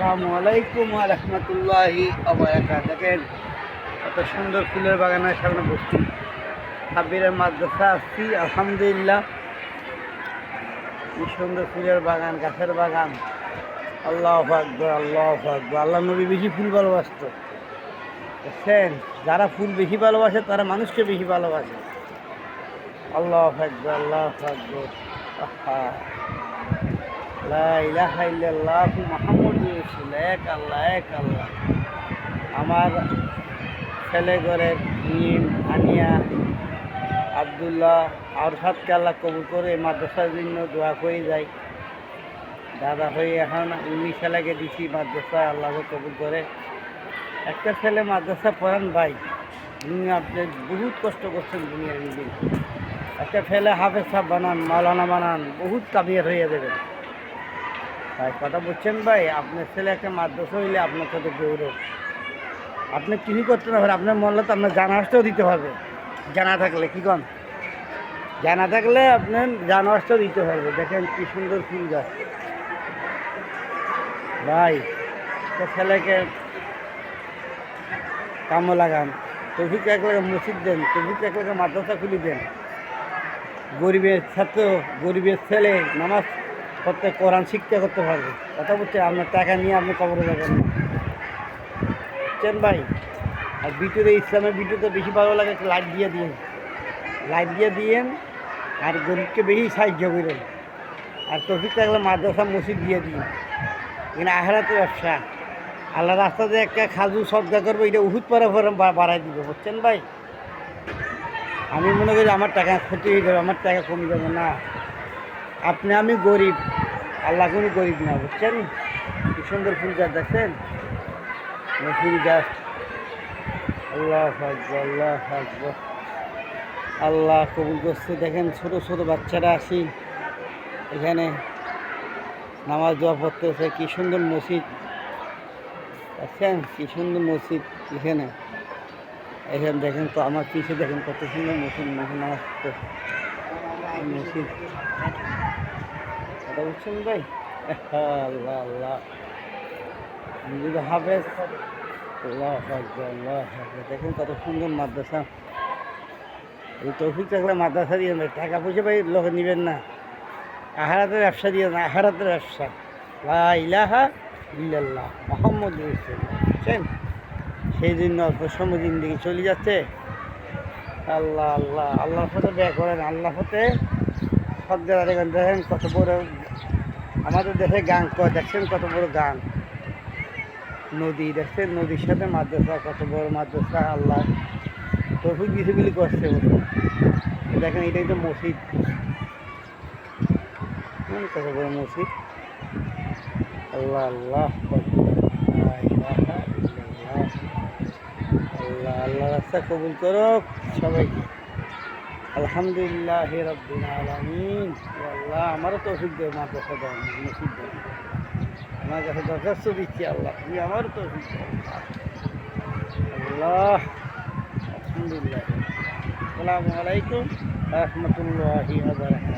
আসসালামু আলাইকুম ওয়া রাহমাতুল্লাহি ওয়া বারাকাতুহু। দেখেন কত সুন্দর ফুলের বাগানের সামনে বসছি, সাব্বিরের মাদ্রাসা আসছি। আলহামদুলিল্লাহ, কি সুন্দর ফুলের বাগান, গাছের বাগান। আল্লাহু আকবার, আল্লাহু আকবার। আল্লাহ নবী বেশি ফুল ভালোবাসতো, বুঝছেন? যারা ফুল বেশি ভালোবাসে তারা মানুষকে বেশি ভালোবাসে। আল্লাহু আকবার, আল্লাহু আকবার। আহা, লা ইলাহা ইল্লাল্লাহু মুহাম্মাদুর রাসূলুল্লাহ। এক আল্লাহ, এক আল্লাহ। আমার ছেলে ঘরের নিম, আনিয়া, আবদুল্লাহ আর সাতকে আল্লাহ কবুল করে মাদ্রাসার জন্য দোয়া করে যাই। দাদা হয়ে এখন 19 ছেলেকে দিছি মাদ্রাসা, আল্লাহ কবুল করে। একটা ছেলে মাদ্রাসা পড়ান ভাই, দুনিয়া আপনি বহুত কষ্ট করছেন দুনিয়ার দিন। একটা ছেলে হাফেজ সাহেব বানান, মাওলানা বানান, বহুত কাবিয়ার হয়ে যাবেন ভাই। কথা বুঝছেন ভাই? আপনার ছেলে একটা মাদ্রাসা হইলে আপনার সাথে গৌরব। আপনি কিছুই করতে না পারেন, আপনার মনে তো আপনার জানা আসতেও দিতে হবে। জানা থাকলে কি কন, জানা থাকলে আপনার জানা আসতেও দিতে হবে। দেখেন কি সুন্দর ফুল গাছ ভাই। তো ছেলেকে কামো লাগান, তৌফিক এক লাগে মসজিদ দেন, তৌফিক এক লাগে মাদ্রাসা খুলি দেন। গরিবের ছাত্র, গরিবের ছেলে নামাজ পড়তে, কোরআন শিক্ষা করতে পারবে। কথা বলছে, আপনার টাকা নিয়ে আপনি কবরে যাবেন না, বুঝছেন ভাই? আর ভিডিওতে, ইসলামের ভিডিওতে বেশি ভালো লাগে একটা লাইট দিয়ে দিন, লাইট দিয়ে দিয়েন। আর গরিবকে বেশি সাহায্য করেন। আর তৌফিক থাকলে মাদ্রাসা মসজিদ দিয়ে দিন। এখানে আখেরাতের ব্যবসা। আল্লাহ রাস্তাতে একটা খাজু সদ্গা করবো, এটা উহুদ পরে পরে বাড়াই দিবে, বুঝছেন ভাই? আমি মনে করি আমার টাকা ক্ষতি হয়ে যাবে, আমার টাকা কমে যাবে না। আপনি আমি গরিব, আল্লাহ কোনো গরিব না, বুঝছেন? কি সুন্দর ফুল গাছ দেখছেন, ফুল গাছ। আল্লাহ আকবার, আল্লাহ আকবার। আল্লাহ কবুল করছে। দেখেন ছোটো ছোটো বাচ্চারা আসি এখানে নামাজ দোয়া পড়তেছে। কি সুন্দর মসজিদ দেখছেন, কি সুন্দর মসজিদ। এখানে এখানে দেখেন তো, আমার পিছিয়ে দেখেন কত সুন্দর মসজিদ, নামাজ পড়তেছে মসজিদ। কথা বুঝছেন ভাই? আল্লাহ আল্লাহ হাফেজ। আল্লাহ আকবার, আল্লাহ আকবার। দেখেন কত সুন্দর মাদ্রাসা। এই তৌফিক থাকলে মাদ্রাসা দিয়ে না, টাকা পয়সা ভাই লোকে নেবেন না। আখেরাতের ব্যবসা দিয়ে না, আখেরাতের ব্যবসা। লা ইলাহা ইল্লাল্লাহ মুহাম্মাদুর রাসূলুল্লাহ, বুঝছেন? সেই জন্য অল্প সময় জিন্দেগি চলে যাচ্ছে। আল্লাহ আল্লাহ, আল্লাহর সাথে ব্যয় করেন, আল্লাহর সাথে সজ্জা দেখেন। দেখেন কত বড় আমাদের দেশে গান কয়, দেখছেন কত বড় গান। নদী দেখছেন, নদীর সাথে মাদ্রাসা, কত বড় মাদ্রাসা। আল্লাহ তৌফিক দিছে বলে করছে। দেখেন এটাই তো মসজিদ, কত বড় মসজিদ। আল্লাহ আল্লাহ, আল্লাহ আল্লাহ রাস্তা কবুল করো সবাইকে। আলহামদুলিল্লাহ রাব্বিল আলামিন। আল্লাহ আমারও তৌফিক দেয়, মাদ্রাসা দেন, মসজিদ দেন। আমার কাছে দরখাস্ত দিচ্ছি, আল্লাহ তুমি আমারও তৌফিক দেন আল্লাহ। আলহামদুলিল্লাহ। আসসালামু আলাইকুম ওয়া রাহমাতুল্লাহি ওয়া বারাকাতুহু।